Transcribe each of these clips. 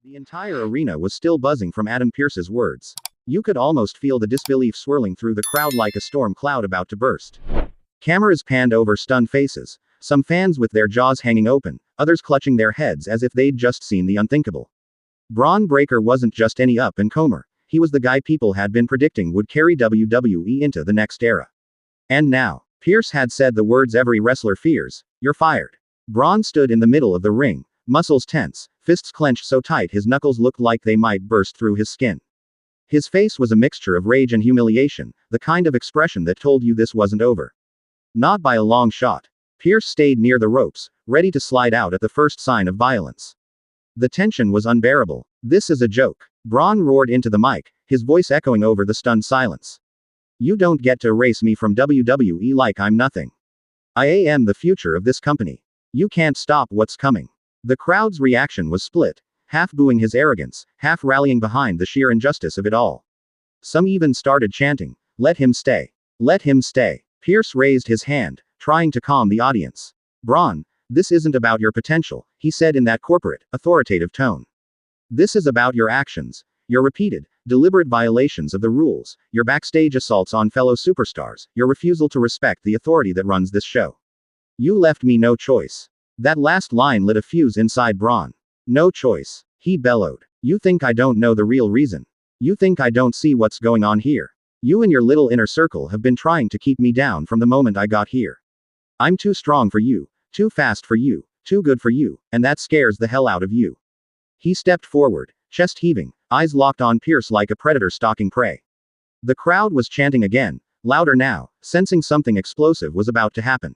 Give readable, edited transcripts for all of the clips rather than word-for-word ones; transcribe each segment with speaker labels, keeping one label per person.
Speaker 1: The entire arena was still buzzing from Adam Pearce's words. You could almost feel the disbelief swirling through the crowd like a storm cloud about to burst. Cameras panned over stunned faces, some fans with their jaws hanging open, others clutching their heads as if they'd just seen the unthinkable. Bron Breakker wasn't just any up-and-comer, he was the guy people had been predicting would carry WWE into the next era. And now, Pearce had said the words every wrestler fears: "You're fired." Bron stood in the middle of the ring, muscles tense, fists clenched so tight his knuckles looked like they might burst through his skin. His face was a mixture of rage and humiliation, the kind of expression that told you this wasn't over. Not by a long shot. Pearce stayed near the ropes, ready to slide out at the first sign of violence. The tension was unbearable. "This is a joke," Bron roared into the mic, his voice echoing over the stunned silence. "You don't get to erase me from WWE like I'm nothing. I am the future of this company. You can't stop what's coming." The crowd's reaction was split, half booing his arrogance, half rallying behind the sheer injustice of it all. Some even started chanting, "Let him stay. Let him stay." Pearce raised his hand, trying to calm the audience. "Bron, this isn't about your potential," he said in that corporate, authoritative tone. "This is about your actions, your repeated, deliberate violations of the rules, your backstage assaults on fellow superstars, your refusal to respect the authority that runs this show. You left me no choice." That last line lit a fuse inside Bron. "No choice," he bellowed. "You think I don't know the real reason? You think I don't see what's going on here? You and your little inner circle have been trying to keep me down from the moment I got here. I'm too strong for you, too fast for you, too good for you, and that scares the hell out of you." He stepped forward, chest heaving, eyes locked on Pearce like a predator stalking prey. The crowd was chanting again, louder now, sensing something explosive was about to happen.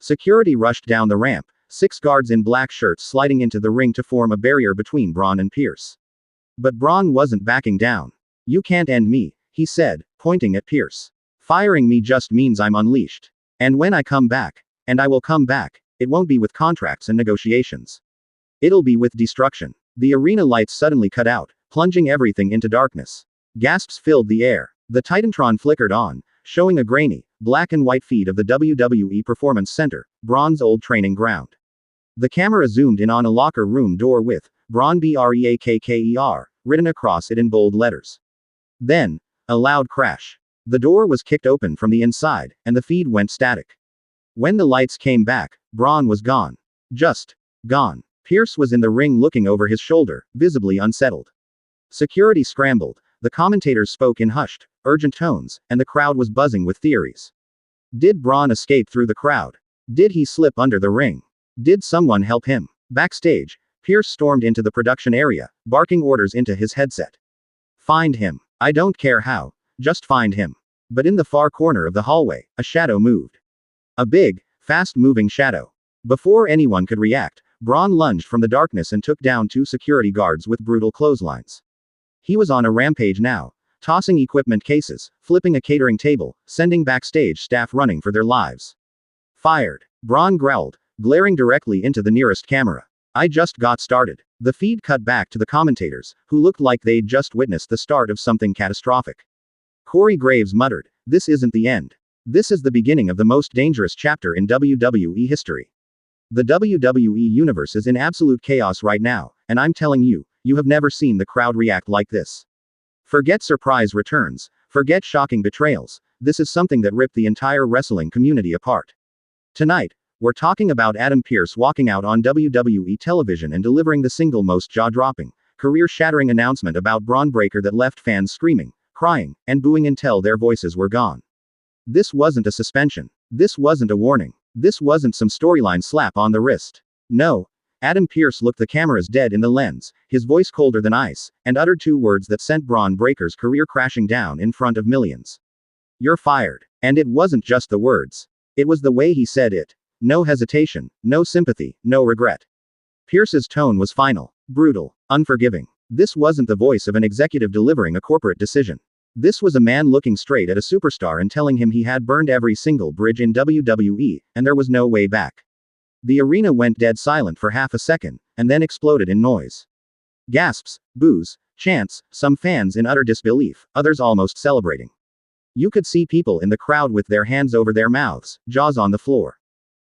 Speaker 1: Security rushed down the ramp, 6 guards in black shirts sliding into the ring to form a barrier between Bron and Pearce. But Bron wasn't backing down. "You can't end me," he said, pointing at Pearce. "Firing me just means I'm unleashed. And when I come back, and I will come back, it won't be with contracts and negotiations. It'll be with destruction." The arena lights suddenly cut out, plunging everything into darkness. Gasps filled the air. The Titantron flickered on, showing a grainy, black and white feed of the WWE Performance Center, Bron's old training ground. The camera zoomed in on a locker room door with "Bron Breakker" written across it in bold letters. Then, a loud crash. The door was kicked open from the inside, and the feed went static. When the lights came back, Bron was gone. Just gone. Pearce was in the ring looking over his shoulder, visibly unsettled. Security scrambled, the commentators spoke in hushed, urgent tones, and the crowd was buzzing with theories. Did Bron escape through the crowd? Did he slip under the ring? Did someone help him? Backstage, Pearce stormed into the production area, barking orders into his headset. "Find him. I don't care how. Just find him." But in the far corner of the hallway, a shadow moved. A big, fast-moving shadow. Before anyone could react, Bron lunged from the darkness and took down 2 security guards with brutal clotheslines. He was on a rampage now, tossing equipment cases, flipping a catering table, sending backstage staff running for their lives. "Fired," Bron growled, glaring directly into the nearest camera. "I just got started." The feed cut back to the commentators, who looked like they'd just witnessed the start of something catastrophic. Corey Graves muttered, "This isn't the end. This is the beginning of the most dangerous chapter in WWE history. The WWE universe is in absolute chaos right now, and I'm telling you, you have never seen the crowd react like this. Forget surprise returns, forget shocking betrayals, this is something that ripped the entire wrestling community apart. Tonight, we're talking about Adam Pearce walking out on WWE television and delivering the single most jaw-dropping, career-shattering announcement about Bron Breakker that left fans screaming, crying, and booing until their voices were gone. This wasn't a suspension. This wasn't a warning. This wasn't some storyline slap on the wrist. No. Adam Pearce looked the cameras dead in the lens, his voice colder than ice, and uttered 2 words that sent Bron Breakker's career crashing down in front of millions. "You're fired." And it wasn't just the words. It was the way he said it. No hesitation, no sympathy, no regret. Pearce's tone was final, brutal, unforgiving. This wasn't the voice of an executive delivering a corporate decision. This was a man looking straight at a superstar and telling him he had burned every single bridge in WWE, and there was no way back. The arena went dead silent for half a second, and then exploded in noise. Gasps, boos, chants, some fans in utter disbelief, others almost celebrating. You could see people in the crowd with their hands over their mouths, jaws on the floor.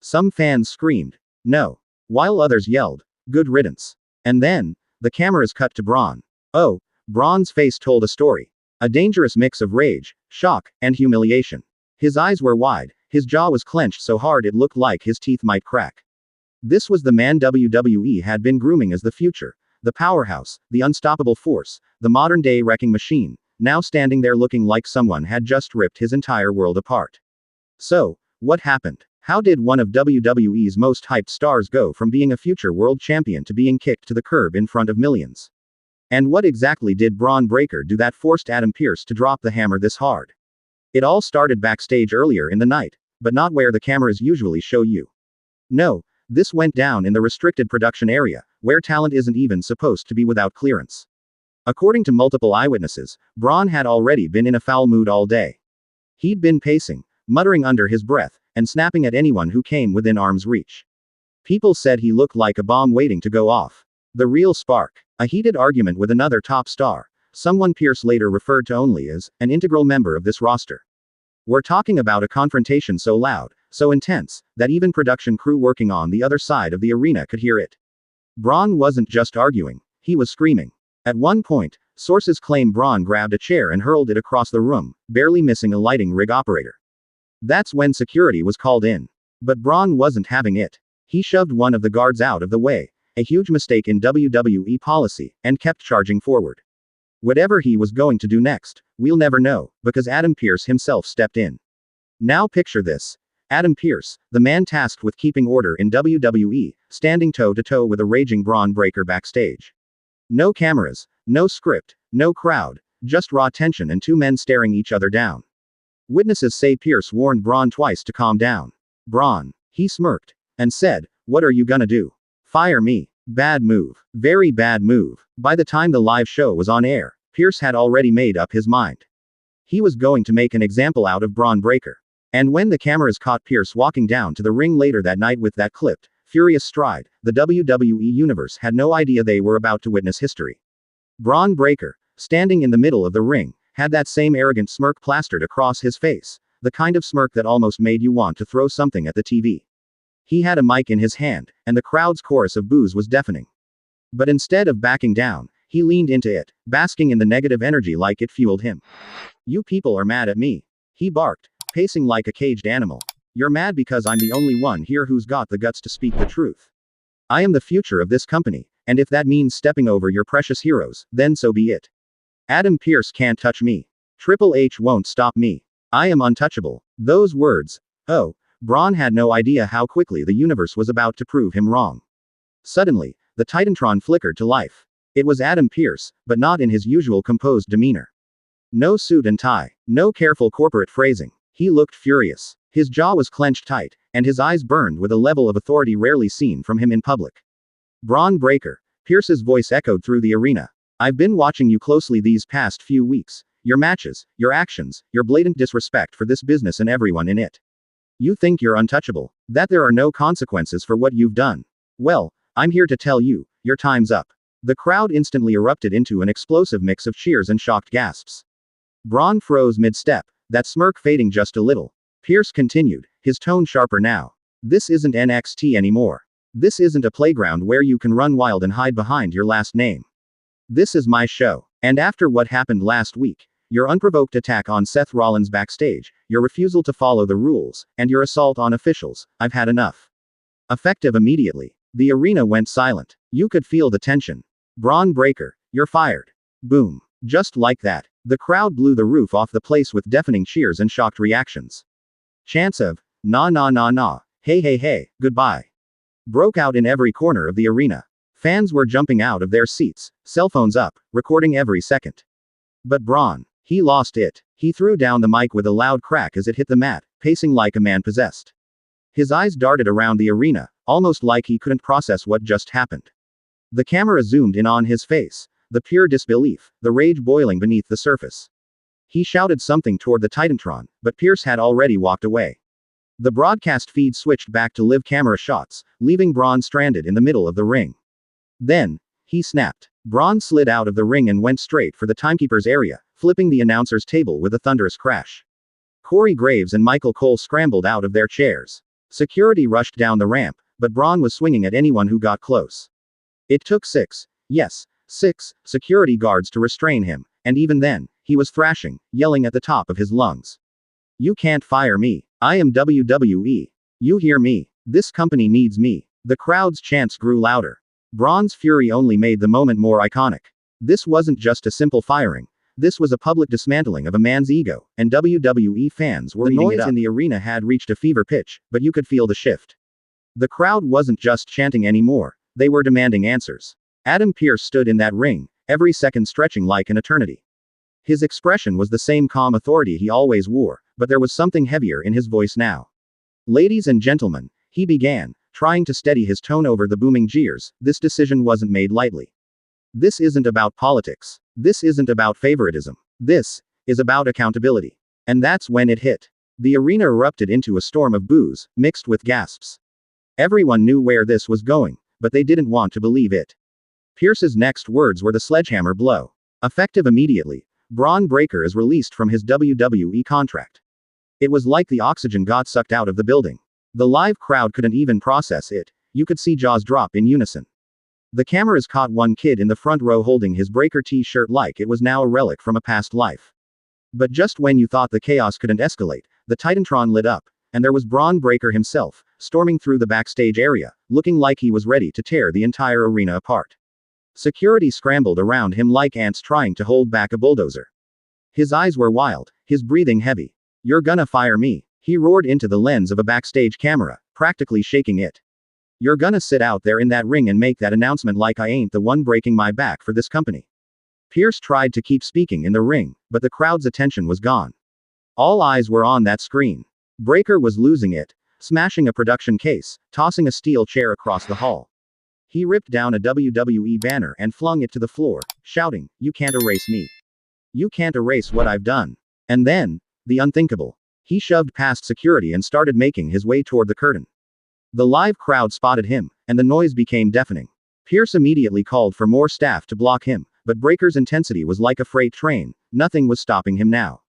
Speaker 1: Some fans screamed, "No," while others yelled, "Good riddance." And then, the cameras cut to Bron. Oh, Bron's face told a story. A dangerous mix of rage, shock, and humiliation. His eyes were wide, his jaw was clenched so hard it looked like his teeth might crack. This was the man WWE had been grooming as the future, the powerhouse, the unstoppable force, the modern-day wrecking machine, now standing there looking like someone had just ripped his entire world apart. So, what happened? How did one of WWE's most hyped stars go from being a future world champion to being kicked to the curb in front of millions? And what exactly did Bron Breakker do that forced Adam Pearce to drop the hammer this hard? It all started backstage earlier in the night, but not where the cameras usually show you. No, this went down in the restricted production area, where talent isn't even supposed to be without clearance. According to multiple eyewitnesses, Bron had already been in a foul mood all day. He'd been pacing, muttering under his breath, and snapping at anyone who came within arm's reach. People said he looked like a bomb waiting to go off. The real spark. A heated argument with another top star, someone Pearce later referred to only as an integral member of this roster. We're talking about a confrontation so loud, so intense, that even production crew working on the other side of the arena could hear it. Bron wasn't just arguing, he was screaming. At one point, sources claim Bron grabbed a chair and hurled it across the room, barely missing a lighting rig operator. That's when security was called in. But Bron wasn't having it. He shoved one of the guards out of the way, a huge mistake in WWE policy, and kept charging forward. Whatever he was going to do next, we'll never know, because Adam Pearce himself stepped in. Now picture this. Adam Pearce, the man tasked with keeping order in WWE, standing toe-to-toe with a raging Bron Breakker backstage. No cameras, no script, no crowd, just raw tension and two men staring each other down. Witnesses say Pearce warned Bron twice to calm down. Bron, he smirked, and said, "What are you gonna do? Fire me." Bad move. Very bad move. By the time the live show was on air, Pearce had already made up his mind. He was going to make an example out of Bron Breakker. And when the cameras caught Pearce walking down to the ring later that night with that clipped, furious stride, the WWE Universe had no idea they were about to witness history. Bron Breakker, standing in the middle of the ring, had that same arrogant smirk plastered across his face, the kind of smirk that almost made you want to throw something at the TV. He had a mic in his hand, and the crowd's chorus of boos was deafening. But instead of backing down, he leaned into it, basking in the negative energy like it fueled him. "You people are mad at me," he barked, pacing like a caged animal. "You're mad because I'm the only one here who's got the guts to speak the truth. I am the future of this company, and if that means stepping over your precious heroes, then so be it. Adam Pearce can't touch me. Triple H won't stop me. I am untouchable." Those words. Oh, Bron had no idea how quickly the universe was about to prove him wrong. Suddenly, the Titantron flickered to life. It was Adam Pearce, but not in his usual composed demeanor. No suit and tie, no careful corporate phrasing. He looked furious. His jaw was clenched tight, and his eyes burned with a level of authority rarely seen from him in public. "Bron Breakker," Pearce's voice echoed through the arena. "I've been watching you closely these past few weeks. Your matches, your actions, your blatant disrespect for this business and everyone in it. You think you're untouchable, that there are no consequences for what you've done. Well, I'm here to tell you, your time's up." The crowd instantly erupted into an explosive mix of cheers and shocked gasps. Bron froze mid-step, that smirk fading just a little. Pearce continued, his tone sharper now. "This isn't NXT anymore. This isn't a playground where you can run wild and hide behind your last name. This is my show. And after what happened last week, your unprovoked attack on Seth Rollins backstage, your refusal to follow the rules, and your assault on officials, I've had enough." Effective immediately, the arena went silent. You could feel the tension. "Bron Breakker, you're fired." Boom. Just like that, the crowd blew the roof off the place with deafening cheers and shocked reactions. Chants of, "Nah nah nah nah, hey hey hey, goodbye," broke out in every corner of the arena. Fans were jumping out of their seats, cell phones up, recording every second. But Bron, he lost it. He threw down the mic with a loud crack as it hit the mat, pacing like a man possessed. His eyes darted around the arena, almost like he couldn't process what just happened. The camera zoomed in on his face, the pure disbelief, the rage boiling beneath the surface. He shouted something toward the Titantron, but Pearce had already walked away. The broadcast feed switched back to live camera shots, leaving Bron stranded in the middle of the ring. Then, he snapped. Bron slid out of the ring and went straight for the timekeeper's area, flipping the announcer's table with a thunderous crash. Corey Graves and Michael Cole scrambled out of their chairs. Security rushed down the ramp, but Bron was swinging at anyone who got close. It took 6, yes, 6 security guards to restrain him, and even then, he was thrashing, yelling at the top of his lungs. You can't fire me. I am WWE. You hear me? This company needs me. The crowd's chants grew louder. Bron's fury only made the moment more iconic. This wasn't just a simple firing. This was a public dismantling of a man's ego, and WWE fans were eating it up. The noise in the arena had reached a fever pitch, but you could feel the shift. The crowd wasn't just chanting anymore, they were demanding answers. Adam Pearce stood in that ring, every second stretching like an eternity. His expression was the same calm authority he always wore, but there was something heavier in his voice now. Ladies and gentlemen, he began, trying to steady his tone over the booming jeers, this decision wasn't made lightly. This isn't about politics. This isn't about favoritism. This is about accountability. And that's when it hit. The arena erupted into a storm of boos, mixed with gasps. Everyone knew where this was going, but they didn't want to believe it. Pearce's next words were the sledgehammer blow. Effective immediately, Bron Breakker is released from his WWE contract. It was like the oxygen got sucked out of the building. The live crowd couldn't even process it. You could see jaws drop in unison. The cameras caught one kid in the front row holding his Breakker t-shirt like it was now a relic from a past life. But just when you thought the chaos couldn't escalate, the Titantron lit up, and there was Bron Breakker himself, storming through the backstage area, looking like he was ready to tear the entire arena apart. Security scrambled around him like ants trying to hold back a bulldozer. His eyes were wild, his breathing heavy. You're gonna fire me, he roared into the lens of a backstage camera, practically shaking it. You're gonna sit out there in that ring and make that announcement like I ain't the one breaking my back for this company. Pearce tried to keep speaking in the ring, but the crowd's attention was gone. All eyes were on that screen. Breakker was losing it, smashing a production case, tossing a steel chair across the hall. He ripped down a WWE banner and flung it to the floor, shouting, "You can't erase me. You can't erase what I've done." And then, the unthinkable. He shoved past security and started making his way toward the curtain. The live crowd spotted him, and the noise became deafening. Pearce immediately called for more staff to block him, but Breakker's intensity was like a freight train, nothing was stopping him now.